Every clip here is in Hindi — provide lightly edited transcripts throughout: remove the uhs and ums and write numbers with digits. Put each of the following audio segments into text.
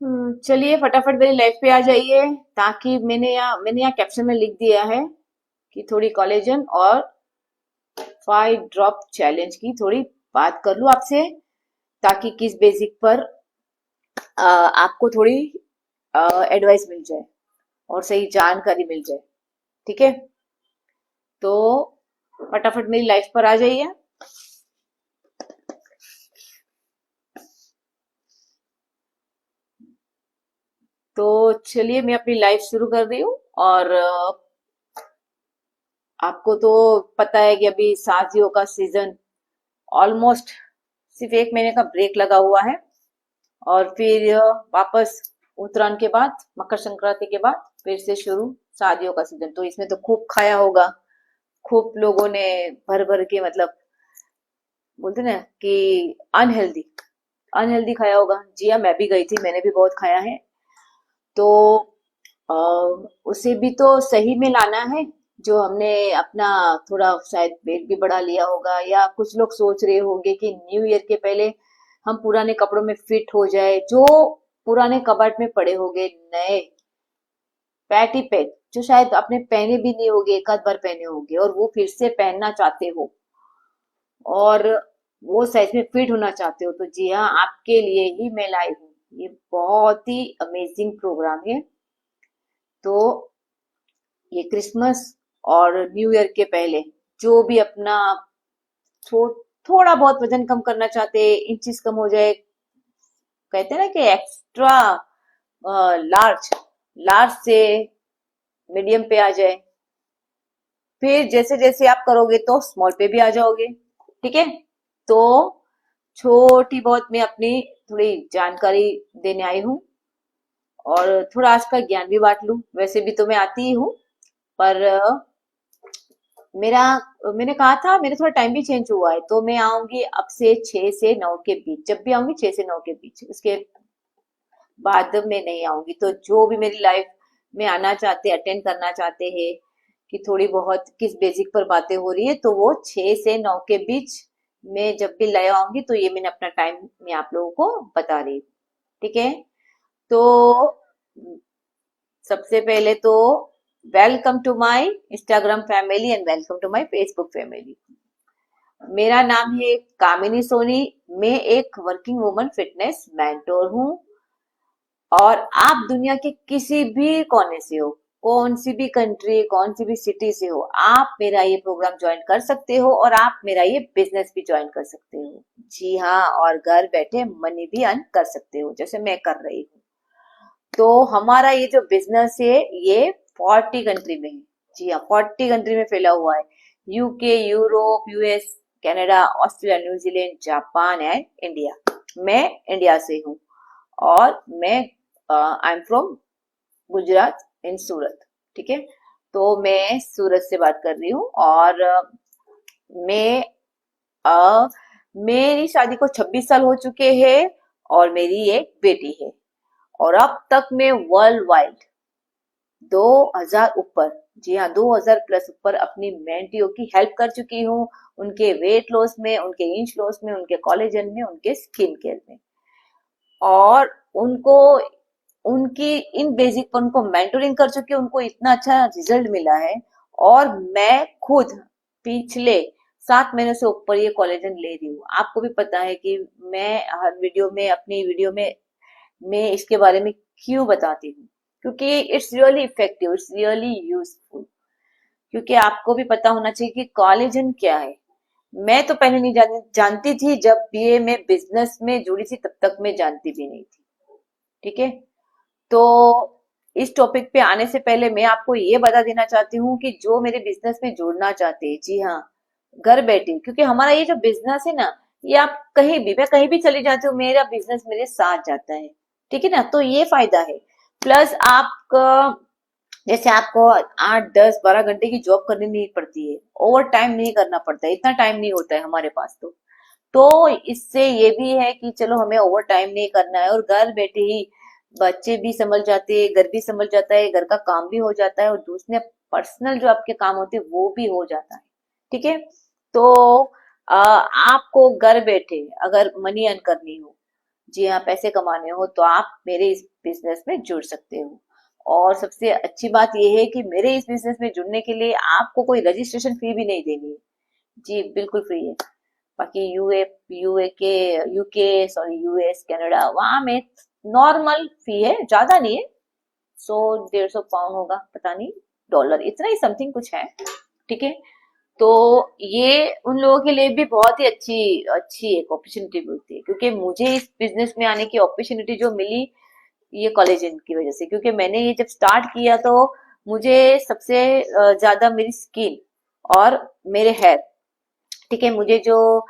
चलिए फटाफट मेरी लाइफ पे आ जाइए। ताकि मैंने यहाँ कैप्शन में लिख दिया है कि थोड़ी कोलेजन और 5 ड्रॉप चैलेंज की थोड़ी बात कर लूं आपसे। ताकि किस बेसिक पर आपको थोड़ी एडवाइस मिल जाए और सही जानकारी मिल जाए। ठीक है, तो फटाफट मेरी लाइफ पर आ जाइए। तो चलिए मैं अपनी लाइफ शुरू कर रही हूँ। और आपको तो पता है कि अभी शादियों का सीजन ऑलमोस्ट सिर्फ 1 महीने का ब्रेक लगा हुआ है। और फिर वापस उत्तरायण के बाद, मकर संक्रांति के बाद फिर से शुरू शादियों का सीजन। तो इसमें तो खूब खाया होगा, खूब लोगों ने भर भर के, मतलब बोलते ना कि अनहेल्दी अनहेल्दी खाया होगा। जी हाँ, मैं भी गई थी, मैंने भी बहुत खाया है। तो अ, उसे भी तो सही में लाना है। जो हमने अपना थोड़ा शायद वेट भी बढ़ा लिया होगा, या कुछ लोग सोच रहे होंगे कि न्यू ईयर के पहले हम पुराने कपड़ों में फिट हो जाए। जो पुराने कबर्ड में पड़े होंगे नए पैटी पैट, जो शायद आपने पहने भी नहीं होंगे, एक आध बार पहने होंगे और वो फिर से पहनना चाहते हो, और वो साइज में फिट होना चाहते हो, तो जी हाँ, आपके लिए ही मैं लाई हूँ। ये बहुत ही अमेजिंग प्रोग्राम है। तो ये क्रिसमस और न्यू ईयर के पहले जो भी अपना थो, थोड़ा बहुत वजन कम करना चाहते, इंचेस कम हो जाए, कहते हैं ना कि एक्स्ट्रा लार्ज लार्ज से मीडियम पे आ जाए, फिर जैसे जैसे आप करोगे तो स्मॉल पे भी आ जाओगे। ठीक है, तो छोटी बहुत मैं अपनी थोड़ी जानकारी देने आई हूँ, और थोड़ा आज का ज्ञान भी बांट लूं। वैसे भी तो मैं आती ही हूँ, पर मेरा मैंने कहा था मेरा थोड़ा टाइम भी चेंज हुआ है। तो मैं आऊंगी अब से 6 से 9 के बीच, जब भी आऊंगी 6 से 9 के बीच, उसके बाद में नहीं आऊंगी। तो जो भी मेरी लाइफ में आना चाहते, अटेंड करना चाहते हैं कि थोड़ी बहुत किस बेसिक पर बातें हो रही है, तो वो 6 से 9 के बीच में जब भी ले आऊंगी, तो ये मैंने अपना टाइम मैं आप लोगों को बता रही हूँ। ठीक है, तो सबसे पहले तो welcome to my Instagram family and welcome to my Facebook family. मेरा नाम है कामिनी सोनी। मैं एक वर्किंग वुमन फिटनेस मेंटोर हूँ। और आप दुनिया के किसी भी कोने से हो, कौन सी भी कंट्री, कौन सी भी सिटी से हो, आप मेरा ये प्रोग्राम ज्वाइन कर सकते हो, और आप मेरा ये बिजनेस भी ज्वाइन कर सकते हो। जी हाँ, और घर बैठे मनी भी अर्न कर सकते हो, जैसे मैं कर रही हूँ। तो हमारा ये जो बिजनेस है, ये 40 कंट्री में है। जी हाँ, 40 कंट्री में फैला हुआ है। UK, Europe, US, Canada, Australia, New Zealand, Japan and India. मैं इंडिया से हूँ, और मैं आई एम फ्रॉम गुजरात इन सूरत। ठीक है, तो मैं सूरत से बात कर रही हूँ। और मैं अ, मेरी शादी को 26 साल हो चुके हैं, और मेरी एक बेटी है। और अब तक मैं वर्ल्ड वाइड 2000 ऊपर, जी हाँ, 2000 प्लस ऊपर अपनी मेंटियों की हेल्प कर चुकी हूँ। उनके वेट लॉस में, उनके इंच लॉस में, उनके कोलेजन में, उनके स्किन केयर में। और उनको उनकी इन बेसिक पर उनको मेंटोरिंग कर चुकी हूँ, उनको इतना अच्छा रिजल्ट मिला है। और मैं खुद पिछले 7 महीनों से ऊपर ये कोलेजन ले रही हूँ। आपको भी पता है कि मैं हर वीडियो में, अपनी वीडियो में मैं इसके बारे में क्यों बताती हूँ, क्योंकि it's really effective, it's really useful. क्योंकि आपको भी पता होना चाहिए कि कोलेजन क्या है। मैं तो पहले नहीं जानती थी, जब ये मैं बिजनेस में जुड़ी थी तब तक मैं जानती भी नहीं थी। ठीक है, तो इस टॉपिक पे आने से पहले मैं आपको ये बता देना चाहती हूँ कि जो मेरे बिजनेस में जुड़ना चाहते हैं, जी हाँ, घर बैठे, क्योंकि हमारा ये जो बिजनेस है ना, ये आप कहीं भी, मैं कहीं भी चली जाती हूँ, मेरा बिजनेस मेरे साथ जाता है। ठीक है ना, तो ये फायदा है। प्लस आपका, जैसे आपको 8 10 12 घंटे की जॉब करनी नहीं पड़ती है, ओवर टाइम नहीं करना पड़ता है, इतना टाइम नहीं होता है हमारे पास। तो इससे ये भी है कि चलो हमें ओवर टाइम नहीं करना है, और घर बैठे ही बच्चे भी संभल जाते हैं, घर भी संभल जाता है, घर का काम भी हो जाता है, और दूसरे पर्सनल जो आपके काम होते हैं वो भी हो जाता है। ठीक है, तो आपको घर बैठे अगर मनी अर्न करनी हो, जी हाँ, पैसे कमाने हो तो आप मेरे इस बिजनेस में जुड़ सकते हो। और सबसे अच्छी बात यह है कि मेरे इस बिजनेस में जुड़ने के लिए आपको कोई रजिस्ट्रेशन फी भी नहीं देनी है। जी बिल्कुल फ्री है। बाकी यूए के यूके सॉरी यूएस कनाडा वहां में नॉर्मल फी है, ज्यादा नहीं है। 100-150 होगा, पता नहीं, डॉलर इतना ही समथिंग कुछ है। ठीक है। तो ये उन लोगों के लिए भी बहुत ही अच्छी अच्छी एक अपॉर्चुनिटी मिलती है, क्योंकि मुझे इस बिजनेस में आने की अपॉर्चुनिटी जो मिली ये कोलेजन की वजह से। क्योंकि मैंने ये जब स्टार्ट किया तो मुझे सबसे ज्यादा मेरी स्किन और मेरे हेयर, ठीक है, मुझे जो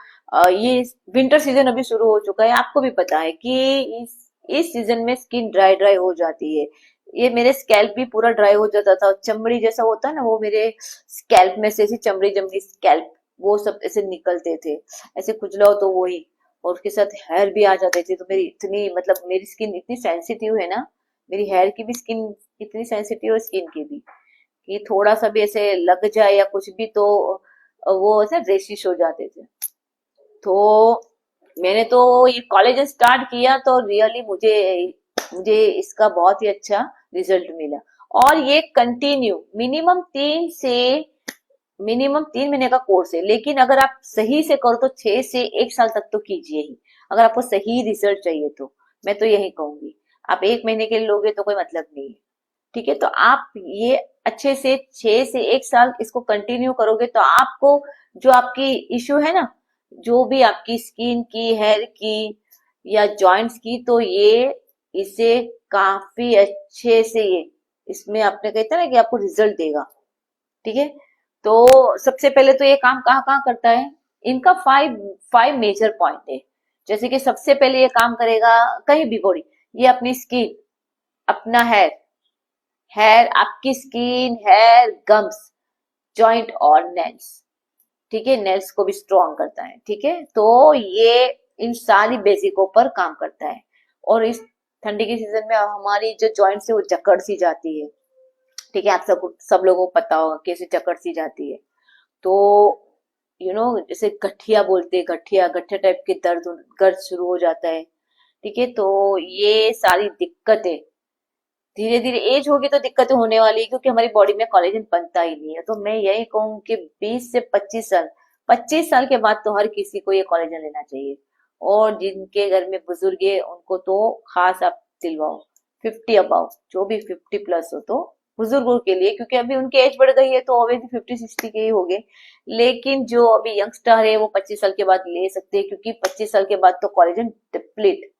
ये विंटर सीजन अभी शुरू हो चुका है, आपको भी पता है कि इस सीजन में स्किन ड्राई ड्राई हो जाती है। ये मेरे स्कैल्प भी पूरा ड्राई हो जाता था, चमड़ी जैसा होता है ना, वो मेरे स्कैल्प में से ऐसी चमड़ी चमड़ी स्कैल्प वो सब ऐसे निकलते थे, ऐसे खुजलाओ तो वही। और उसके साथ हेयर भी आ जाते थे। तो मेरी इतनी मतलब मेरी स्किन इतनी सेंसिटिव है ना, मेरी हेयर की भी स्किन इतनी सेंसिटिव है, स्किन की भी, कि थोड़ा सा भी ऐसे लग जाए या कुछ भी तो वो ऐसे रेशिश हो जाते थे। तो मैंने तो ये कॉलेज स्टार्ट किया तो रियली मुझे मुझे इसका बहुत ही अच्छा रिजल्ट मिला। और ये कंटिन्यू मिनिमम 3 महीने का कोर्स है, लेकिन अगर आप सही से करो तो 6 से 1 साल तक तो कीजिए ही, अगर आपको सही रिजल्ट चाहिए तो। मैं तो यही कहूंगी, आप 1 महीने के लिए लोगे तो कोई मतलब नहीं है। ठीक है। तो आप ये अच्छे से 6 से 1 साल इसको कंटिन्यू करोगे तो आपको जो आपकी इश्यू है ना, जो भी आपकी स्किन की, हेयर की या जॉइंट्स की, तो ये इसे काफी अच्छे से ये इसमें आपने कहता है ना कि आपको रिजल्ट देगा। ठीक है। तो सबसे पहले तो ये काम कहाँ कहाँ करता है, इनका फाइव फाइव मेजर पॉइंट है। जैसे कि सबसे पहले ये काम करेगा कहीं भी बॉडी, ये अपनी स्किन, अपना हेयर, आपकी स्किन, हेयर, गम्स, जॉइंट और नेल्स। ठीक है, नेल्स को भी स्ट्रॉन्ग करता है। ठीक है। तो ये इन सारी बेसिकों पर काम करता है। और इस ठंडी के सीजन में हमारी जो जॉइंट्स है वो जकड़ सी जाती है। ठीक है, आप सब लोगों को पता होगा कैसे जकड़ सी जाती है। तो जैसे गठिया बोलते हैं, गठिया गठिया टाइप के गर्द शुरू हो जाता है। ठीक है। तो ये सारी दिक्कतें धीरे धीरे एज होगी तो दिक्कतें होने वाली है, क्योंकि हमारी बॉडी में कोलेजन बनता ही नहीं है। तो मैं यही कहूँ कि 20 से 25 साल, 25 साल के बाद तो हर किसी को ये कोलेजन लेना चाहिए। और जिनके घर में बुजुर्ग है उनको तो खास आप दिलवाओ। 50 अबाउ, जो भी 50 प्लस हो तो बुजुर्गों के लिए, क्योंकि अभी उनकी एज बढ़ गई है तो ऑब्वियसली 50-60 के ही हो गए। लेकिन जो अभी यंगस्टर है वो 25 साल के बाद ले सकते हैं, क्योंकि 25 साल के बाद तो कोलेजन डिप्लीट,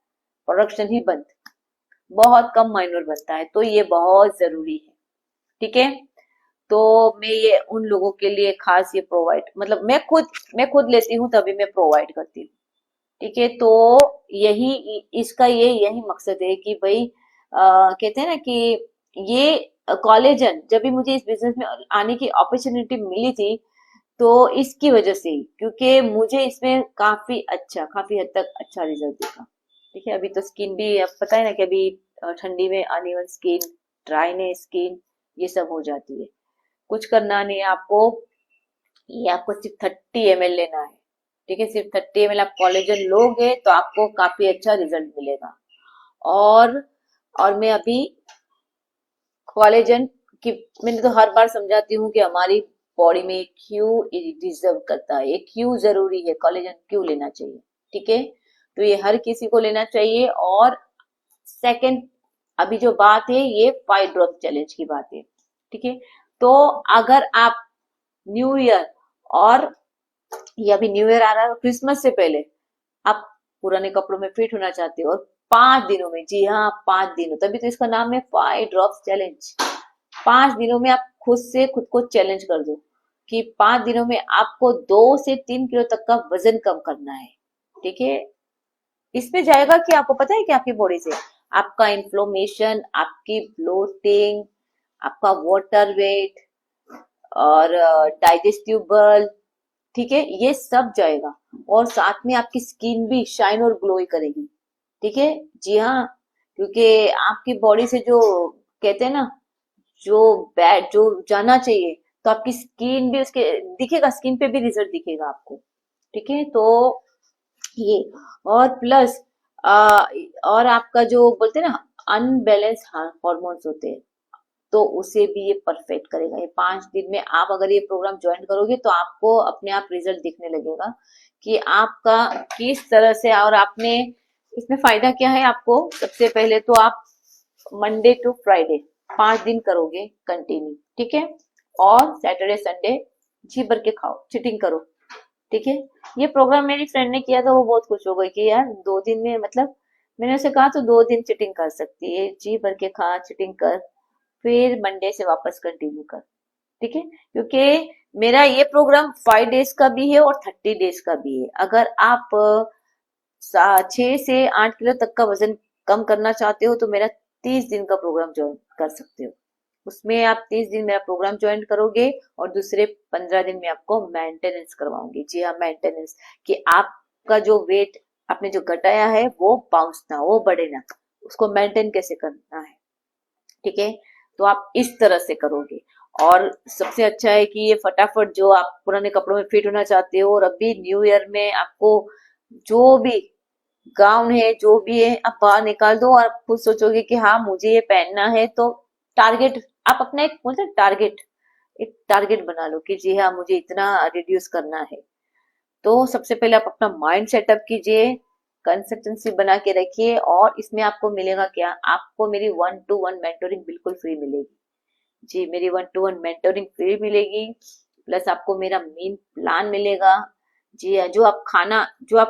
प्रोडक्शन ही बंद, बहुत कम माइनर बनता है। तो ये बहुत जरूरी है। ठीक है। तो मैं ये उन लोगों के लिए खास ये प्रोवाइड, मतलब मैं खुद लेती हूँ तभी मैं प्रोवाइड करती हूँ। ठीक है। तो यही इसका यही मकसद है कि भाई कहते हैं ना कि ये कॉलेजन जब भी मुझे इस बिजनेस में आने की अपॉर्चुनिटी मिली थी तो इसकी वजह से ही, क्योंकि मुझे इसमें काफी हद तक अच्छा रिजल्ट दिखा। ठीक है। अभी तो स्किन भी अब पता है ना कि अभी ठंडी में अनइवन स्किन, ड्राइनेस स्किन, ये सब हो जाती है। कुछ करना नहीं है आपको, ये आपको सिर्फ 30 ml लेना है। ठीक है, सिर्फ 30 ml आप कोलेजन लोगे तो आपको काफी अच्छा रिजल्ट मिलेगा। और और मैं अभी कोलेजन की मैंने तो हर बार समझाती हूँ कि हमारी बॉडी में क्यों डिजर्व करता है, ये क्यों जरूरी है, कोलेजन क्यों लेना चाहिए। ठीक है। तो ये हर किसी को लेना चाहिए। और सेकंड, अभी जो बात है ये 5 ड्रॉप चैलेंज की बात है। ठीक है। तो अगर आप न्यू ईयर और ये अभी न्यू ईयर आ रहा है, क्रिसमस से पहले आप पुराने कपड़ों में फिट होना चाहते हो और 5 दिनों में, जी हाँ 5 दिनों, तभी तो इसका नाम है 5 ड्रॉप्स चैलेंज। 5 दिनों में आप खुद को चैलेंज कर दो कि 5 दिनों में आपको 2 से 3 किलो तक का वजन कम करना है। ठीक है। इसमें जाएगा कि आपको पता है कि आपकी बॉडी से आपका इन्फ्लोमेशन, आपकी ब्लोटिंग, आपका वाटर वेट और डाइजेस्टिव बल, ठीक है, ये सब जाएगा। और साथ में आपकी स्किन भी शाइन और ग्लोई करेगी। ठीक है। जी हाँ, क्योंकि आपकी बॉडी से जो कहते हैं ना, जो बैड जो जाना चाहिए, तो आपकी स्किन भी उसके दिखेगा, स्किन पे भी रिजल्ट दिखेगा आपको। ठीक है। तो ये और प्लस आ, और आपका जो बोलते हैं ना अनबैलेंस हॉर्मोन्स होते हैं, तो उसे भी ये परफेक्ट करेगा। ये 5 दिन में आप अगर ये प्रोग्राम ज्वाइन करोगे तो आपको अपने आप रिजल्ट दिखने लगेगा कि आपका किस तरह से। और आपने इसमें फायदा क्या है आपको, सबसे पहले तो आप मंडे टू फ्राइडे 5 दिन करोगे कंटिन्यू, ठीक है। और सैटरडे संडे जी भर के खाओ, चीटिंग करो, ठीक है। ये प्रोग्राम मेरी फ्रेंड ने किया था, वो बहुत खुश हो गई कि यार 2 दिन में, मतलब मैंने उसे कहा तो 2 दिन चीटिंग कर सकती है, जी भर के खा, चीटिंग कर, फिर मंडे से वापस कंटिन्यू कर, ठीक है। क्योंकि मेरा ये प्रोग्राम 5 डेज का भी है और 30 डेज का भी है। अगर आप 6 से 8 किलो तक का वजन कम करना चाहते हो तो मेरा 30 दिन का प्रोग्राम ज्वाइन कर सकते हो। उसमें आप 30 दिन मेरा प्रोग्राम ज्वाइन करोगे और दूसरे 15 दिन में आपको मेंटेनेंस करवाऊंगी। जी हाँ, मेंटेनेंस, कि आपका जो वेट आपने जो घटाया है वो बाउंस ना, वो बढ़े ना, उसको मेंटेन कैसे करना है, ठीक है। तो आप इस तरह से करोगे। और सबसे अच्छा है कि ये फटाफट, जो आप पुराने कपड़ों में फिट होना चाहते हो और अभी न्यू ईयर में आपको जो भी गाउन है, जो भी है, आप बाहर निकाल दो और आप खुद सोचोगे कि हाँ मुझे ये पहनना है। तो टारगेट, आप अपना एक बोलते हैं टारगेट, एक टारगेट बना लो कि जी हाँ मुझे इतना रिड्यूस करना है। तो सबसे पहले आप अपना माइंड सेटअप कीजिए, कंसिस्टेंसी बना के रखिए। और इसमें आपको मिलेगा क्या, आपको मेरी 1-to-1 मेंटोरिंग बिल्कुल फ्री मिलेगी। जी, मेरी 1-to-1 मेंटोरिंग फ्री मिलेगी, प्लस आपको मेरा मेन प्लान मिलेगा। जी हाँ, जो आप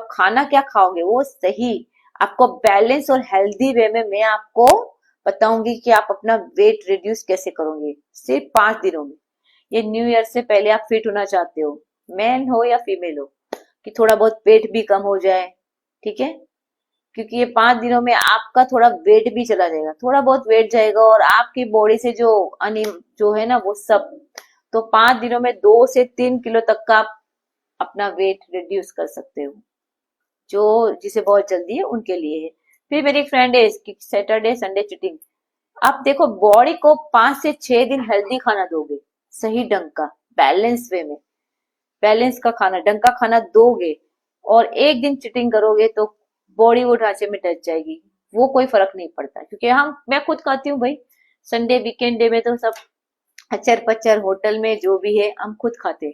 खाना क्या खाओगे वो सही, आपको बैलेंस और हेल्दी वे में मैं आपको बताऊंगी कि आप अपना वेट रिड्यूस कैसे करोगे सिर्फ 5 दिनों में। ये न्यू ईयर से पहले आप फिट होना चाहते हो, मैन हो या फीमेल हो, कि थोड़ा बहुत पेट भी कम हो जाए, ठीक है। क्योंकि ये 5 दिनों में आपका थोड़ा वेट भी चला जाएगा, थोड़ा बहुत वेट जाएगा और आपकी बॉडी से जो जो है ना वो सब। तो 5 दिनों में 2 से 3 किलो तक का आप अपना वेट रिड्यूस कर सकते हो, जो जिसे बहुत जल्दी है उनके लिए है। फिर मेरी एक फ्रेंड है इसकी सैटरडे संडे चीटिंग। आप देखो, बॉडी को 5 से 6 दिन हेल्दी खाना दोगे, सही ढंग का, बैलेंस वे में, बैलेंस का खाना, ढंग का खाना दोगे, और एक दिन चीटिंग करोगे तो बॉडी वो ढांचे में डच जाएगी। वो कोई फर्क नहीं पड़ता, क्योंकि हम मैं खुद खाती हूँ भाई, संडे वीकेंड डे में तो सब अचर पचर होटल में जो भी है हम खुद खाते हैं,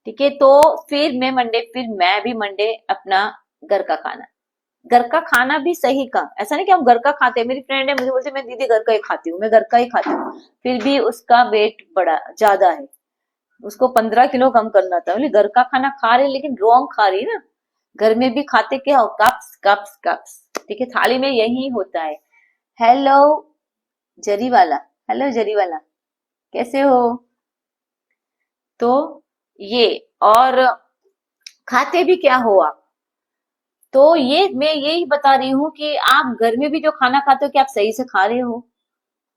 ठीक है। तो फिर मैं भी मंडे अपना घर का खाना, घर का खाना भी सही का, ऐसा नहीं कि हम घर का खाते हैं। मेरी फ्रेंड है, मुझे बोलती है, मैं दीदी घर का ही खाती हूँ, मैं घर का ही खाती हूँ, फिर भी उसका वेट बड़ा ज्यादा है, उसको 15 किलो कम करना था। बोले घर का खाना खा रहे लेकिन रॉन्ग खा रही है ना, घर में भी खाते क्या हो, कप्स कप्स कप्स, ठीक है, थाली में यही होता है। हेलो जरी वाला, हेलो जरी वाला, कैसे हो। तो ये, और खाते भी क्या हो आप। तो ये मैं यही बता रही हूँ कि आप घर में भी जो खाना खाते हो, क्या आप सही से खा रहे हो,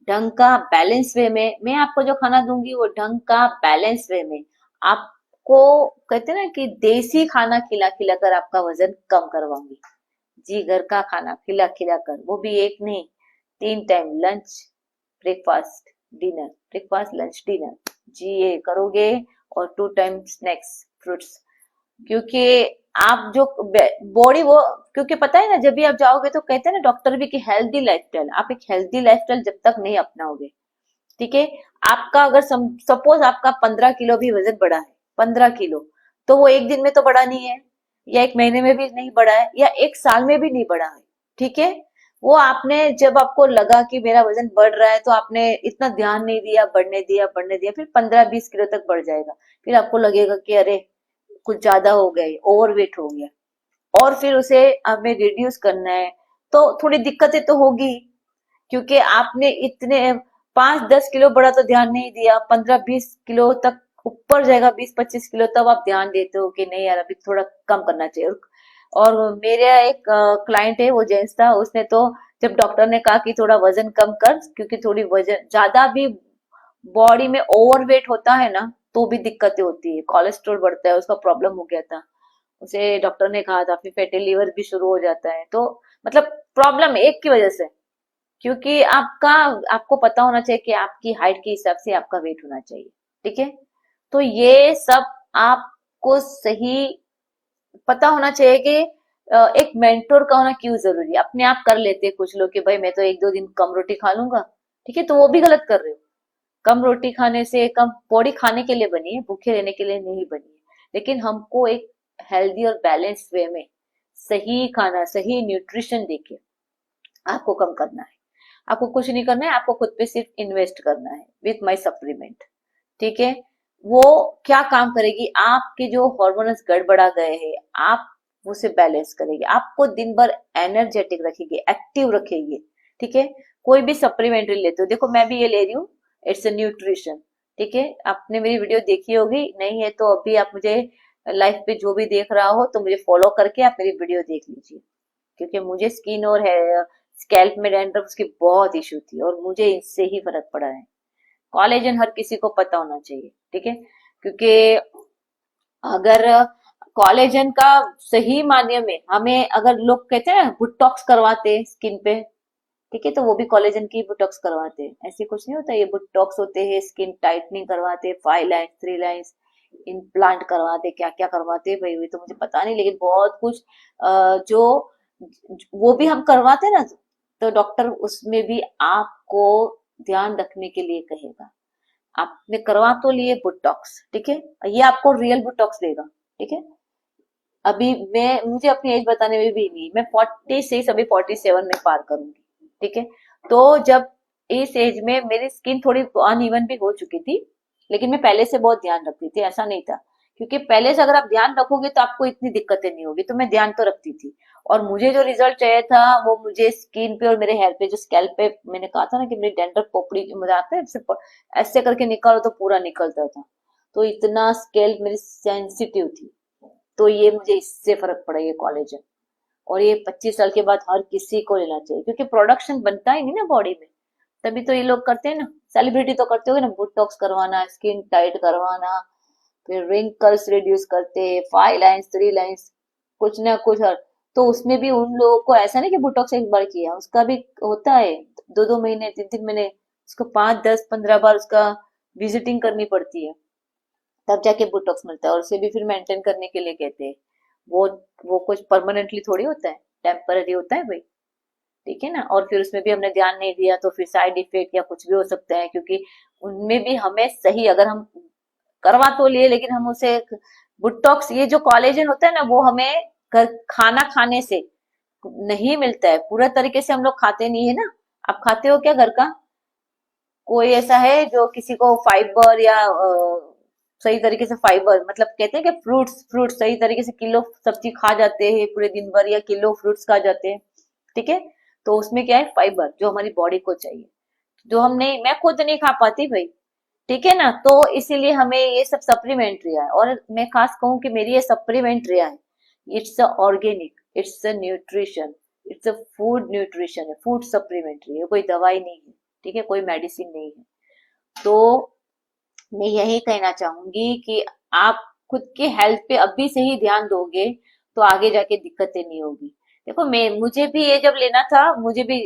ढंग का बैलेंस वे में। मैं आपको जो खाना दूंगी वो ढंग का बैलेंस वे में आपको, कहते हैं ना कि देसी खाना खिला खिला कर आपका वजन कम करवाऊंगी। जी, घर का खाना खिला खिला कर, वो भी एक नहीं, 3 time, lunch, breakfast, dinner, breakfast lunch dinner, जी ये करोगे। और 2 टाइम स्नैक्स, फ्रूट्स, क्योंकि आप जो बॉडी वो, क्योंकि पता है ना, जब भी आप जाओगे तो कहते हैं ना डॉक्टर भी कि हेल्दी लाइफस्टाइल, आप एक हेल्दी लाइफस्टाइल जब तक नहीं अपनाओगे, ठीक है। आपका अगर सपोज आपका 15 किलो भी वजन बढ़ा है, 15 किलो, तो वो एक दिन में तो बढ़ा नहीं है, या एक महीने में भी नहीं बढ़ा है, या एक साल में भी नहीं बढ़ा है, ठीक है। वो आपने जब आपको लगा कि मेरा वजन बढ़ रहा है तो आपने इतना ध्यान नहीं दिया, बढ़ने दिया, फिर 15-20 किलो तक बढ़ जाएगा। फिर आपको लगेगा कि अरे कुछ ज्यादा हो गए, ओवरवेट हो गया, और फिर उसे हमें रिड्यूस करना है, तो थोड़ी दिक्कतें तो होगी। क्योंकि आपने इतने 5-10 किलो बढ़ा तो ध्यान नहीं दिया, 15-20 किलो तक ऊपर जाएगा, 20-25 किलो, तब आप ध्यान देते हो कि नहीं यार अभी थोड़ा कम करना चाहिए। और मेरा एक क्लाइंट है, वो जेंट्स था, उसने तो जब डॉक्टर ने कहा कि थोड़ा वजन कम कर, क्योंकि थोड़ी वजन ज्यादा भी बॉडी में ओवरवेट होता है ना तो भी दिक्कतें होती है, कोलेस्ट्रॉल बढ़ता है, उसका प्रॉब्लम हो गया था, उसे डॉक्टर ने कहा था, फिर फैटी लीवर भी शुरू हो जाता है। तो मतलब प्रॉब्लम एक की वजह से, क्योंकि आपको पता होना चाहिए कि आपकी हाइट के हिसाब से आपका वेट होना चाहिए, ठीक है। तो ये सब आपको सही पता होना चाहिए कि एक मेंटोर का होना क्यों जरूरी है? अपने आप कर लेते हैं कुछ लोग कि भाई मैं तो एक दो दिन कम रोटी खा लूंगा, ठीक है, तो वो भी गलत कर रहे हो। कम रोटी खाने से, कम बॉडी खाने के लिए बनी है, भूखे रहने के लिए नहीं बनी है। लेकिन हमको एक हेल्दी और बैलेंस वे में सही खाना, सही न्यूट्रिशन देके आपको कम करना है। आपको कुछ नहीं करना है, आपको खुद पे सिर्फ इन्वेस्ट करना है विथ माई सप्लीमेंट, ठीक है। वो क्या काम करेगी? आपके जो हॉर्मोन्स गड़बड़ा गए हैं, आप उसे बैलेंस करेगी, आपको दिन भर एनर्जेटिक रखेगी, एक्टिव रखेगी, ठीक है। कोई भी सप्लीमेंट्री लेते हो, देखो मैं भी ये ले रही हूँ, इट्स अ न्यूट्रिशन, ठीक है। आपने मेरी वीडियो देखी होगी, नहीं है तो अभी आप मुझे लाइफ पे जो भी देख रहा हो तो मुझे फॉलो करके आप मेरी वीडियो देख लीजिए, क्योंकि मुझे स्किन और हेयर, स्कैल्प में डैंड्रफ की बहुत इशू थी और मुझे इससे ही फर्क पड़ा है। कॉलेजन हर किसी को पता होना चाहिए, ठीक है, क्योंकि अगर कॉलेजन का सही मायने में हमें, अगर लोग कहते हैं ना बुटॉक्स करवाते हैं स्किन पे, ठीक है, तो वो भी कोलेजन की बुटॉक्स करवाते हैं, ऐसे कुछ नहीं होता। ये बुटॉक्स होते हैं, स्किन टाइटनिंग करवाते, 5 लाइन्स 3 लाइन्स इम्प्लांट करवाते, क्या क्या करवाते भाई, वो तो मुझे पता नहीं, लेकिन बहुत कुछ जो वो भी हम करवाते ना, तो डॉक्टर उसमें भी आपको ध्यान रखने के लिए कहेगा। आपने करवा तो लिए बुटॉक्स, ठीक है, ये आपको रियल बुटॉक्स देगा, ठीक है। अभी मैं, मुझे अपनी एज बताने में भी नहीं, मैं 46, अभी 47 में पार करूंगी, ठीक है। तो जब इस एज में मेरी स्किन थोड़ी अनइवन भी हो चुकी थी, लेकिन मैं पहले से बहुत ध्यान रखती थी, ऐसा नहीं था, क्योंकि पहले से अगर आप ध्यान रखोगे तो आपको इतनी दिक्कतें नहीं होगी, तो मैं ध्यान तो रखती थी। और मुझे जो रिजल्ट चाहिए था वो मुझे स्किन पे और मेरे हेयर पे, जो स्कैल्प पे, मैंने कहा था ना कि मेरी डेंड्रफ पोपड़ी मुझे आता है, ऐसे करके निकालो तो पूरा निकलता था, तो इतना स्कैल्प मेरी सेंसिटिव थी। तो ये मुझे इससे फर्क पड़ा, ये कॉलेजन। और ये 25 साल के बाद हर किसी को लेना चाहिए, क्योंकि प्रोडक्शन बनता ही नहीं ना बॉडी में, तभी तो ये लोग करते हैं ना। सेलिब्रिटी तो करते हो ना, बोटॉक्स करवाना, स्किन टाइट करवाना, फिर रिंकल्स रिड्यूस करते, 5 लाइन्स 3 लाइन्स, कुछ ना कुछ हर। तो उसमें भी उन लोगों को ऐसा नहीं कि बोटॉक्स एक बार किया, उसका भी होता है 2-2 महीने 3-3 महीने, उसको 5-10-15 बार उसका विजिटिंग करनी पड़ती है, तब जाके बोटॉक्स मिलता है। और उसे भी फिर मेंटेन करने के लिए कहते हैं। वो वो कुछ परमानेंटली थोड़ी होता है, टेम्पररी होता है भाई, ठीक है ना। और फिर उसमें भी हमने ध्यान नहीं दिया तो फिर साइड इफेक्ट या कुछ भी हो सकता है, क्योंकि उनमें भी हमें सही, अगर हम करवा तो लिए लेकिन हम उसे, बुटॉक्स ये जो कोलेजन होता है ना, वो हमें खाना खाने से नहीं मिलता है, पूरा तरीके से हम लोग खाते नहीं है ना। आप खाते हो क्या घर का? कोई ऐसा है जो किसी को फाइबर या सही तरीके से फाइबर, मतलब कहते हैं कि फ्रूट्स फ्रूट्स सही तरीके से किलो सब्जी खा जाते हैं पूरे दिन भर, या किलो फ्रूट्स खा जाते हैं, ठीक है। तो उसमें क्या है, फाइबर जो हमारी बॉडी को चाहिए, जो हम नहीं, मैं खुद नहीं खा पाती भाई, ठीक है ना। तो इसीलिए हमें ये सब सप्लीमेंट्री है, और मैं खास कहूँ कि मेरी ये सप्लीमेंट्री है, it's a organic, it's a nutrition, it's a food nutrition है, फूड सप्लीमेंट्री है, कोई दवाई नहीं है, ठीक है, कोई मेडिसिन नहीं है। तो मैं यही कहना चाहूंगी कि आप खुद के हेल्थ पे अभी से ही ध्यान दोगे तो आगे जाके दिक्कतें नहीं होगी। देखो मैं, मुझे भी ये जब लेना था, मुझे भी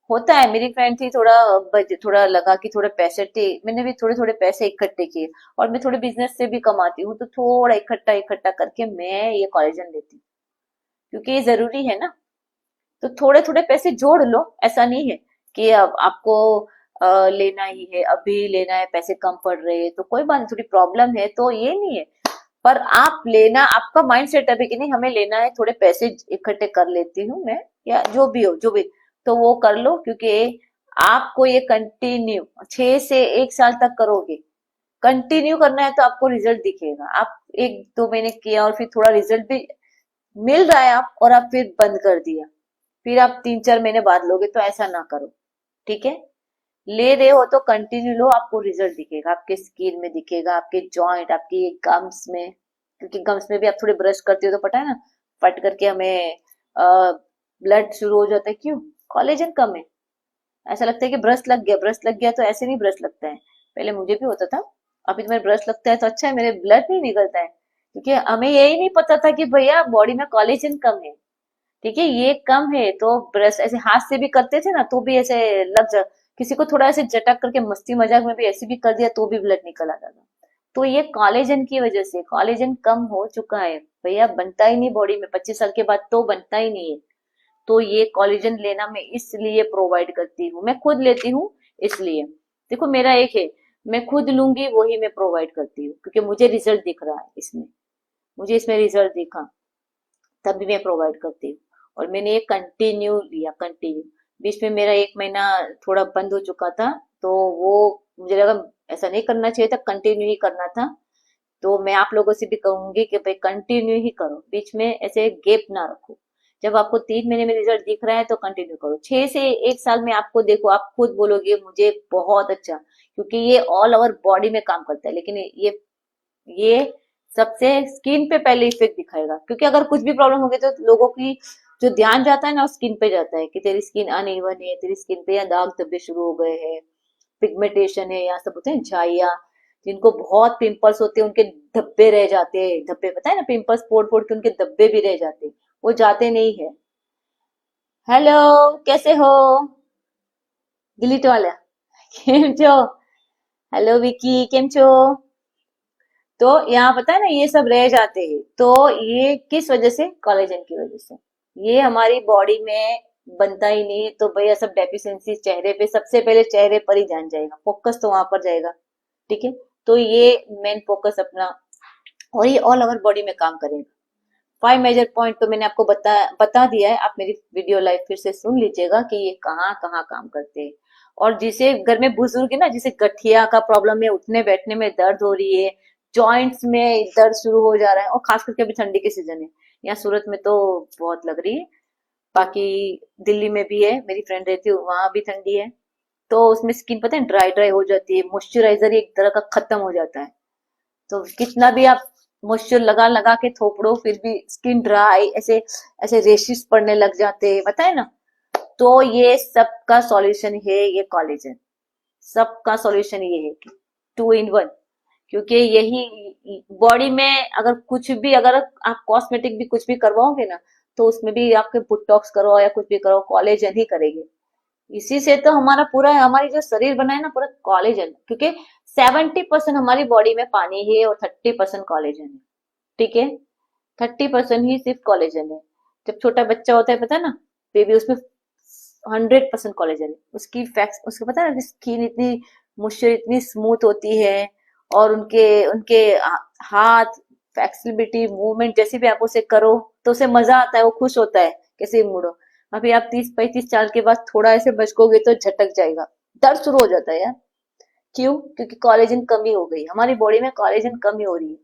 होता है, मेरी फ्रेंड थी, थोड़ा थोड़ा लगा कि थोड़े पैसे थे, मैंने भी थोड़े थोड़े पैसे इकट्ठे किए, और मैं थोड़े बिजनेस से भी कमाती हूँ, तो थोड़ा इकट्ठा इकट्ठा करके मैं ये कॉलेजन लेती हूँ, क्योंकि ये जरूरी है ना। तो थोड़े थोड़े पैसे जोड़ लो, ऐसा नहीं है कि अब आपको लेना ही है, अभी लेना है, पैसे कम पड़ रहे हैं तो कोई बात नहीं, थोड़ी प्रॉब्लम है तो ये नहीं है, पर आप लेना, आपका माइंड सेटअप है कि नहीं हमें लेना है, थोड़े पैसे इकट्ठे कर लेती हूँ मैं, या जो भी हो, जो भी, तो वो कर लो, क्योंकि आपको ये कंटिन्यू 6 से 1 साल तक करोगे, कंटिन्यू करना है तो आपको रिजल्ट दिखेगा। आप 1-2 महीने किया और फिर थोड़ा रिजल्ट भी मिल रहा है आप, और आप फिर बंद कर दिया, फिर आप 3-4 महीने बाद लोगे, तो ऐसा ना करो, ठीक है। ले रहे हो तो कंटिन्यू लो, आपको रिजल्ट दिखेगा, आपके स्किन में दिखेगा, आपके जॉइंट, आपकी गम्स में, क्योंकि गम्स में भी आप थोड़े ब्रश करते हो तो पता है ना, फट करके हमें ब्लड शुरू हो जाता है, क्यों? कॉलेजन कम है, ऐसा लगता है कि ब्रश लग गया, ब्रश लग गया, तो ऐसे नहीं ब्रश लगता है, पहले मुझे भी होता था, अभी तो मेरे ब्रश लगता है तो अच्छा है, मेरे ब्लड नहीं निकलता है, क्योंकि हमें यही नहीं पता था कि भैया बॉडी में कॉलेजन कम है, ठीक है, ये कम है। तो ब्रश ऐसे हाथ से भी करते थे ना, तो भी ऐसे लग जा, किसी को थोड़ा ऐसे झटक करके मस्ती मजाक में भी ऐसे भी कर दिया तो भी ब्लड निकल आता था। तो ये कॉलेजन की वजह से, कॉलेजन कम हो चुका है, भैया बनता ही नहीं बॉडी में, 25 साल के बाद तो बनता ही नहीं है। तो ये कोलेजन लेना मैं इसलिए प्रोवाइड करती हूँ, मैं खुद लेती हूँ इसलिए। देखो मेरा एक है, मैं खुद लूंगी वही मैं प्रोवाइड करती हूँ, क्योंकि मुझे रिजल्ट दिख रहा है इसमें, मुझे इसमें रिजल्ट दिखा तभी मैं प्रोवाइड करती हूँ। और मैंने ये कंटिन्यू लिया, कंटिन्यू। बीच में मेरा 1 महीना थोड़ा बंद हो चुका था, तो वो मुझे लगा ऐसा नहीं करना चाहिए था, कंटिन्यू ही करना था। तो मैं आप लोगों से भी कहूंगी कि भाई कंटिन्यू ही करो, बीच में ऐसे गैप ना रखो। जब आपको 3 महीने में रिजल्ट दिख रहा है तो कंटिन्यू करो। 6 से 1 साल में आपको देखो, आप खुद बोलोगे मुझे बहुत अच्छा, क्योंकि ये ऑल ओवर बॉडी में काम करता है। लेकिन ये सबसे स्किन पे पहले इफेक्ट दिखाएगा, क्योंकि अगर कुछ भी प्रॉब्लम होगी तो लोगों की जो ध्यान जाता है ना स्किन पे जाता है, कि तेरी स्किन अनइवन है, तेरी स्किन पे या दाग धब्बे शुरू हो गए हैं, पिगमेंटेशन है, या सब होते हैं झाइया, जिनको बहुत पिंपल्स होते हैं उनके धब्बे रह जाते हैं, धब्बे पता है ना, पिंपल्स फोड़ फोड़ के उनके धब्बे भी रह जाते हैं, वो जाते नहीं है। हेलो, कैसे हो गिलीट वाला? केम छो? हेलो विकी, केम छो? तो यहाँ पता है ना ये सब रह जाते हैं, तो ये किस वजह से? कोलेजन की वजह से। ये हमारी बॉडी में बनता ही नहीं, तो भैया सब डेफिशिएंसी चेहरे पे, सबसे पहले चेहरे पर ही जान जाएगा, फोकस तो वहां पर जाएगा। ठीक है, तो ये मेन फोकस अपना, और ये ऑल ओवर बॉडी में काम करेगा। 5 मेजर पॉइंट तो मैंने आपको बता दिया है, आप मेरी वीडियो लाइव फिर से सुन लीजिएगा कि ये कहाँ कहाँ काम करते हैं। और जिसे घर में बुजुर्ग है ना, जिसे गठिया का प्रॉब्लम है, उठने बैठने में दर्द हो रही है, जॉइंट्स में दर्द शुरू हो जा रहा है, और खास करके अभी ठंडी के सीजन है, यहाँ सूरत में तो बहुत लग रही है, बाकी दिल्ली में भी है, मेरी फ्रेंड रहती है वहां भी ठंडी है। तो उसमें स्किन पता है ड्राई ड्राई हो जाती है, मॉइस्चराइजर एक तरह का खत्म हो जाता है। तो कितना भी आप मॉइस्चर लगा लगा के थोपड़ो, फिर भी स्किन ड्राई, ऐसे ऐसे रेशिस पड़ने लग जाते हैं, पता है ना। तो ये सबका सॉल्यूशन है ये कोलेजन, सबका सॉल्यूशन ये है कि 2 in 1। क्योंकि यही बॉडी में अगर कुछ भी, अगर आप कॉस्मेटिक भी कुछ भी करवाओगे ना, तो उसमें भी आपके बुटॉक्स करो या कुछ भी करो, कोलेजन ही करेंगे। इसी से तो हमारा पूरा, हमारी जो शरीर बना है ना पूरा कोलेजन, क्योंकि 70% हमारी बॉडी में पानी है और 30% कोलेजन है। ठीक है, 30% ही सिर्फ कोलेजन है। जब छोटा बच्चा होता है पता है ना, बेबी, उसमें 100% कोलेजन है। उसकी फैक्स, उसको पता है ना, स्किन इतनी मॉइस्चर, इतनी स्मूथ होती है, और उनके उनके हाथ, फ्लेक्सिबिलिटी, मूवमेंट जैसे भी आप उसे करो तो उसे मजा आता है, वो खुश होता है कैसे भी मुड़ो। अभी आप 30-35 साल के बाद थोड़ा ऐसे बचकोगे तो झटक जाएगा, दर्द शुरू हो जाता है यार। क्यों? क्योंकि कोलेजन कमी हो गई हमारी बॉडी में, कोलेजन कमी हो रही है।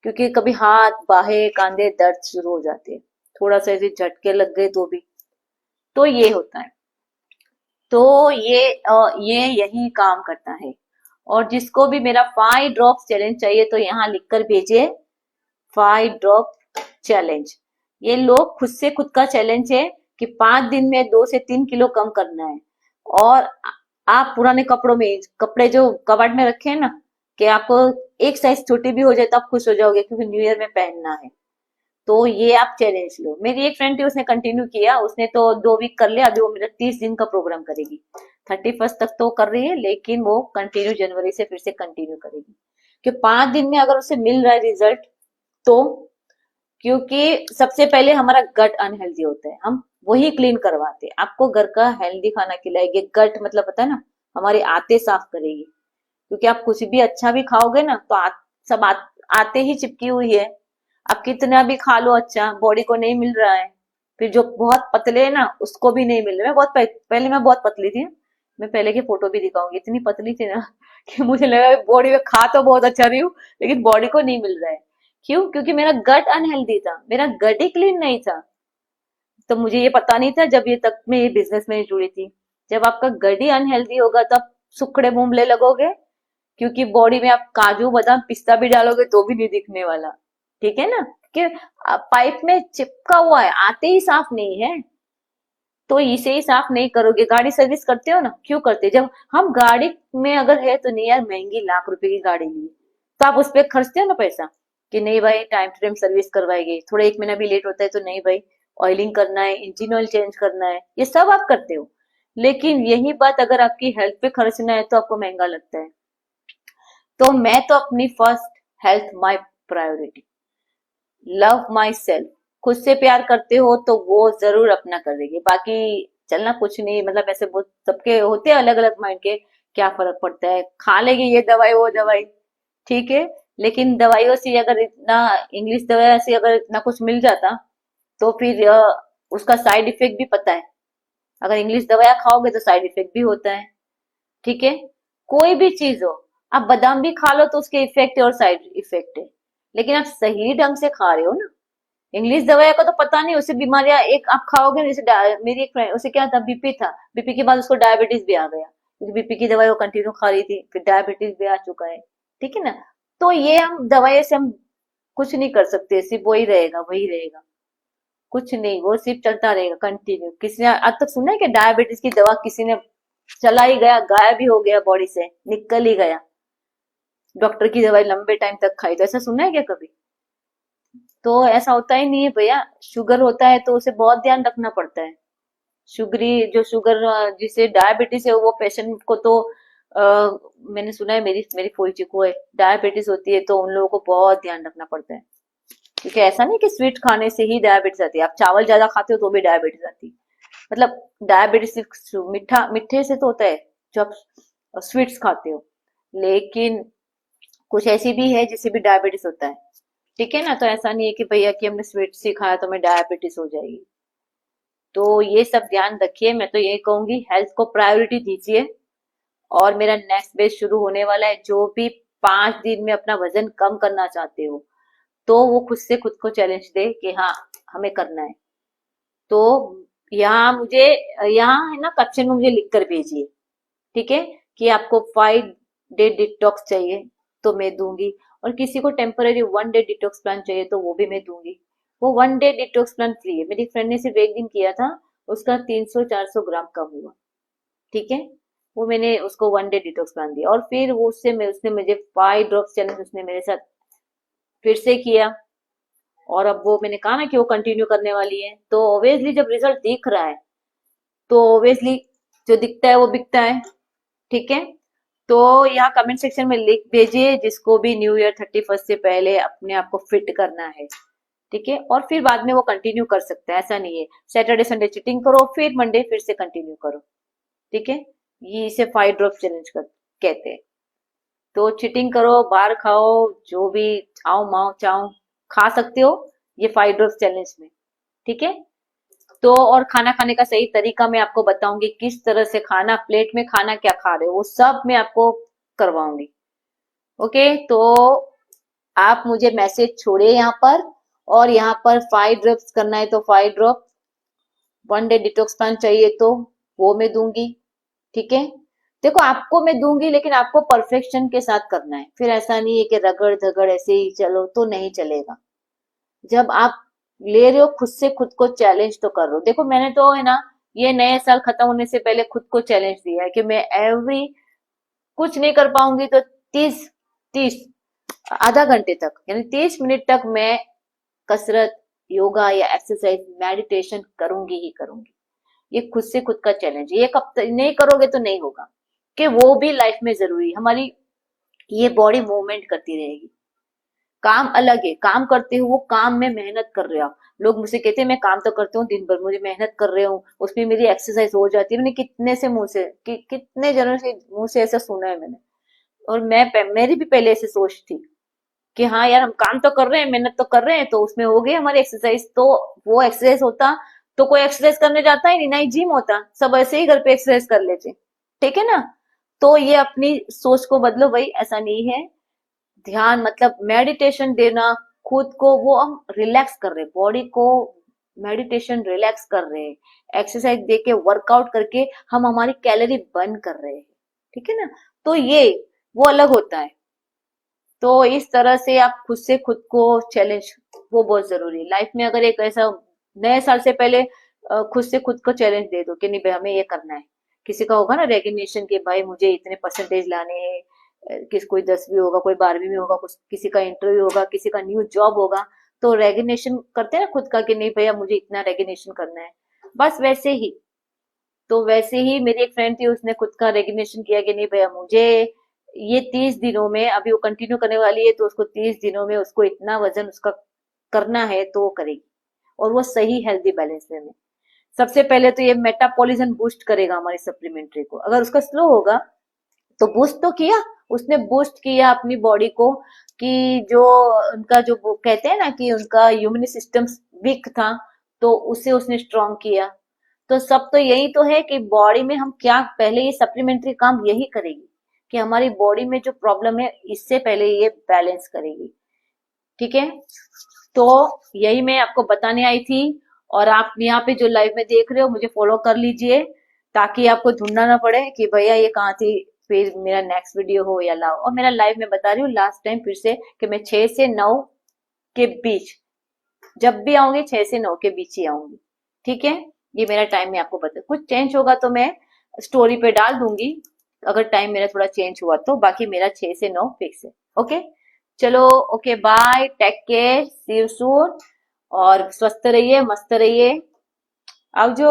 क्योंकि कभी हाथ, बाहें, कांधे दर्द शुरू हो जाते हैं, थोड़ा सा ऐसे झटके लग गए तो भी, तो ये होता है। तो ये यही काम करता है। और जिसको भी मेरा 5 ड्रॉप्स चैलेंज चाहिए तो यहाँ लिखकर भेजिए 5 ड्रॉप चैलेंज। ये लोग खुद से खुद का चैलेंज है कि 5 दिन में 2 से 3 किलो कम करना है। और आप पुराने कपड़ों में, कपड़े जो कबर्ड में रखे हैं ना, कि आपको एक साइज छोटी भी हो जाए तो आप खुश हो जाओगे, क्योंकि न्यू ईयर में पहनना है। तो ये आप चैलेंज लो। मेरी एक फ्रेंड थी, उसने कंटिन्यू किया, उसने तो 2 वीक कर लिया, अभी वो मेरा 30 दिन का प्रोग्राम करेगी। 31st तक तो कर रही है, लेकिन वो कंटिन्यू जनवरी से फिर से कंटिन्यू करेगी, कि 5 दिन में अगर उसे मिल रहा है रिजल्ट तो। क्योंकि सबसे पहले हमारा गट अनहेल्दी होता है, हम वही क्लीन करवाते हैं। आपको घर का हेल्दी खाना खिलाएगी, गट मतलब पता है ना, हमारी आते साफ करेगी। क्योंकि आप कुछ भी अच्छा भी खाओगे ना तो सब आते ही चिपकी हुई है। आप कितना भी खा लो अच्छा, बॉडी को नहीं मिल रहा है। फिर जो बहुत पतले है ना, उसको भी नहीं मिल रहा है। मैं बहुत पहले मैं बहुत पतली थी, मैं पहले की फोटो भी दिखाऊंगी, इतनी पतली थी ना कि मुझे लगा बॉडी में खा तो बहुत अच्छा रही हूँ, लेकिन बॉडी को नहीं मिल रहा है। क्यों? क्योंकि मेरा गट अनहेल्दी था, मेरा गट ही क्लीन नहीं था। तो मुझे ये पता नहीं था जब ये तक मैं ये बिजनेस में जुड़ी थी। जब आपका गट ही अनहेल्दी होगा तो आप सुखड़े मुंबले लगोगे, क्योंकि बॉडी में आप काजू बादाम पिस्ता भी डालोगे तो भी नहीं दिखने वाला। ठीक है ना, कि पाइप में चिपका हुआ है, आते ही साफ नहीं है, तो इसे ही साफ नहीं करोगे। गाड़ी सर्विस करते हो ना, क्यों करते? जब हम गाड़ी में अगर है तो नहीं यार, महंगी लाख रुपए की गाड़ी ली तो आप उस पर खर्चते हो ना पैसा, कि नहीं भाई टाइम टू टाइम सर्विस करवाएंगे, थोड़ा 1 महीना भी लेट होता है तो नहीं भाई, ऑयलिंग करना है, इंजन ऑयल चेंज करना है, ये सब आप करते हो। लेकिन यही बात अगर आपकी हेल्थ पे खर्चना है तो आपको महंगा लगता है। तो मैं तो अपनी first health my priority, love my self, खुद से प्यार करते हो तो वो जरूर अपना कर देगी, बाकी चलना कुछ नहीं, मतलब ऐसे बहुत सबके होते हैं अलग अलग माइंड के, क्या फर्क पड़ता है, खा लेगी ये दवाई वो दवाई, ठीक है। लेकिन दवाइयों से अगर इतना, इंग्लिश दवाई से अगर इतना कुछ मिल जाता तो फिर उसका साइड इफेक्ट भी पता है, अगर इंग्लिश दवाइयाँ खाओगे तो साइड इफेक्ट भी होता है, ठीक है। कोई भी चीज हो, आप बादाम भी खा लो तो उसके इफेक्ट है और साइड इफेक्ट है, लेकिन आप सही ढंग से खा रहे हो ना। इंग्लिश दवाई का तो पता नहीं, उससे बीमारियां एक आप खाओगे ना, जैसे मेरी एक फ्रेंड, उसे क्या था, बीपी था, बीपी के बाद उसको डायबिटीज भी आ गया, क्योंकि बीपी की दवाई वो कंटिन्यू खा रही थी, फिर डायबिटीज भी आ चुका है, ठीक है ना। तो ये हम दवाई से हम कुछ नहीं कर सकते, सिर्फ वही रहेगा वही रहेगा, कुछ नहीं, वो सिर्फ चलता रहेगा कंटिन्यू। किसी ने आज तक सुना है कि डायबिटीज की दवा किसी ने चला ही गया, गायब ही हो गया, बॉडी से निकल ही गया, डॉक्टर की दवाई लंबे टाइम तक खाई, तो ऐसा सुना है क्या कभी? तो ऐसा होता ही नहीं है भैया। शुगर होता है तो उसे बहुत ध्यान रखना पड़ता है। शुगरी जो शुगर जिसे डायबिटीज है वो पेशेंट को तो मैंने सुना है, मेरी मेरी फूफी को है डायबिटीज होती है, तो उन लोगों को बहुत ध्यान रखना पड़ता है, क्योंकि ऐसा नहीं कि स्वीट खाने से ही डायबिटीज आती है, आप चावल ज्यादा खाते हो तो भी डायबिटीज आती है, मतलब डायबिटीज सिर्फ मीठा मीठे से तो होता है जो आप स्वीट्स खाते हो, लेकिन कुछ ऐसी भी है जिससे भी डायबिटीज होता है, ठीक है ना। तो ऐसा नहीं है कि भैया कि हमने स्वीट ही खाया तो हमें डायबिटीज हो जाएगी। तो ये सब ध्यान रखिए, मैं तो यही कहूंगी हेल्थ को प्रायोरिटी दीजिए। और मेरा नेक्स्ट बेस शुरू होने वाला है, जो भी 5 दिन में अपना वजन कम करना चाहते हो तो वो खुद से खुद को चैलेंज दे कि हाँ हमें करना है। तो यहाँ मुझे, यहाँ है ना कैप्शन में मुझे लिख कर भेजिए, ठीक है, कि आपको 5 डे डिटॉक्स चाहिए तो मैं दूंगी, और किसी को टेम्पररी 1 डे डिटॉक्स प्लान चाहिए तो वो भी मैं दूंगी। वो 1 डे डिटॉक्स प्लान फ्री है, मेरी फ्रेंड ने सिर्फ एक दिन किया था, उसका 300-400 ग्राम कम हुआ, ठीक है। वो मैंने उसको 1 डे डिटॉक्स प्लान दिया, और फिर वो उसने मुझे 5 ड्रॉप्स चैलेंज उसने मेरे साथ फिर से किया, और अब वो मैंने कहा ना कि वो कंटिन्यू करने वाली है, तो ऑब्वियसली जब रिजल्ट दिख रहा है तो ऑब्वियसली जो दिखता है वो बिकता है, ठीक है। तो यहाँ कमेंट सेक्शन में लिख भेजिए जिसको भी न्यू ईयर 31 से पहले अपने आप को फिट करना है, ठीक है, और फिर बाद में वो कंटिन्यू कर सकता है, ऐसा नहीं है सैटरडे संडे चीटिंग करो फिर मंडे फिर से कंटिन्यू करो, ठीक है। ये इसे 5 ड्रॉप चैलेंज कर कहते हैं। तो चीटिंग करो, बाहर खाओ, जो भी आओ माओ चाओ खा सकते हो ये 5 ड्रॉप चैलेंज में, ठीक है। तो और खाना खाने का सही तरीका मैं आपको बताऊंगी, किस तरह से खाना, प्लेट में खाना क्या खा रहे हो वो सब मैं आपको करवाऊंगी, ओके। तो आप मुझे मैसेज छोड़िए यहाँ पर, और यहाँ पर 5 ड्रॉप्स करना है तो 5 ड्रॉप, 1 डे डिटॉक्स प्लान चाहिए तो वो मैं दूंगी, ठीक है। देखो आपको मैं दूंगी लेकिन आपको परफेक्शन के साथ करना है, फिर ऐसा नहीं है कि रगड़ धगड़ ऐसे ही चलो तो नहीं चलेगा। जब आप ले रहे हो खुद से खुद को चैलेंज तो कर रहे हो। देखो मैंने तो है ना, ये नए साल खत्म होने से पहले खुद को चैलेंज दिया है कि मैं एवरी, कुछ नहीं कर पाऊंगी तो 30 30 आधा घंटे तक यानी 30 मिनट तक मैं कसरत, योगा या एक्सरसाइज मेडिटेशन करूंगी ही करूंगी। ये खुद से खुद का चैलेंज, ये कब तक नहीं करोगे तो नहीं होगा, कि वो भी लाइफ में जरूरी है। हमारी ये बॉडी मूवमेंट करती रहेगी, काम अलग है, काम करते हो वो काम में मेहनत कर रहे हो आप। लोग मुझसे कहते हैं मैं काम तो करती हूँ दिन भर, मुझे मेहनत कर रहे हूँ उसमें मेरी एक्सरसाइज हो जाती है, मैंने कितने से मुंह से कितने जनों से मुंह से ऐसा सुना है मैंने। और मेरी भी पहले ऐसे सोच थी कि हाँ यार हम काम तो कर रहे हैं, मेहनत तो कर रहे हैं, तो उसमें हो गई हमारी एक्सरसाइज, तो वो एक्सरसाइज होता तो कोई एक्सरसाइज करने जाता ही नहीं, ना ही जिम होता, सब ऐसे ही घर पे एक्सरसाइज कर लेते, ठीक है ना। तो ये अपनी सोच को बदलो भाई, ऐसा नहीं है। ध्यान मतलब मेडिटेशन देना खुद को, वो हम रिलैक्स कर रहे हैं बॉडी को, मेडिटेशन रिलैक्स कर रहे हैं, एक्सरसाइज दे के वर्कआउट करके हम हमारी कैलोरी बर्न कर रहे हैं, ठीक है ना। तो ये वो अलग होता है। तो इस तरह से आप खुद से खुद को चैलेंज, वो बहुत जरूरी है लाइफ में। अगर एक ऐसा नए साल से पहले खुद से खुद को चैलेंज दे दो कि नहीं भाई हमें ये करना है, किसी का होगा ना रेगुलेशन के भाई मुझे इतने परसेंटेज लाने हैं, किस कोई 10वीं होगा कोई 12वीं में होगा, कुछ किसी का इंटरव्यू होगा, किसी का न्यू जॉब होगा, तो रेगुलेशन करते हैं ना खुद का कि नहीं भैया मुझे इतना रेगुलेशन करना है, बस वैसे ही। तो वैसे ही मेरी एक फ्रेंड थी, उसने खुद का रेगुलेशन किया कि नहीं भैया मुझे ये 30 दिनों में, अभी वो कंटिन्यू करने वाली है तो उसको 30 दिनों में उसको इतना वजन उसका करना है तो वो करेगी, और वो सही हेल्दी बैलेंस वे में। सबसे पहले तो ये मेटाबॉलिज्म बूस्ट करेगा हमारी सप्लीमेंट्री को। अगर उसका स्लो होगा तो बूस्ट तो किया, उसने बूस्ट किया अपनी बॉडी को, कि जो उनका जो वो कहते हैं ना कि उनका इम्यून सिस्टम वीक था, तो उसे उसने स्ट्रांग किया। तो सब तो यही तो है कि बॉडी में हम क्या, पहले ये सप्लीमेंट्री काम यही करेगी कि हमारी बॉडी में जो प्रॉब्लम है इससे पहले ये बैलेंस करेगी। ठीक है, तो यही मैं आपको बताने आई थी। और आप यहाँ पे जो लाइव में देख रहे हो मुझे फॉलो कर लीजिए, ताकि आपको ढूंढना ना पड़े कि भैया ये कहाँ थी, फिर मेरा नेक्स्ट वीडियो हो या लाओ। और मेरा लाइव में बता रही हूँ लास्ट टाइम फिर से कि मैं 6 से 9 के बीच जब भी आऊंगी, 6 से 9 के बीच ही आऊंगी। ठीक है, ये मेरा टाइम मैं आपको बता, कुछ चेंज होगा तो मैं स्टोरी पे डाल दूंगी, अगर टाइम मेरा थोड़ा चेंज हुआ तो। बाकी मेरा 6 से 9 फिक्स है। ओके, चलो, okay, bye, take care, see you soon. और स्वस्थ रहिए, मस्त रहिए, आओ जो।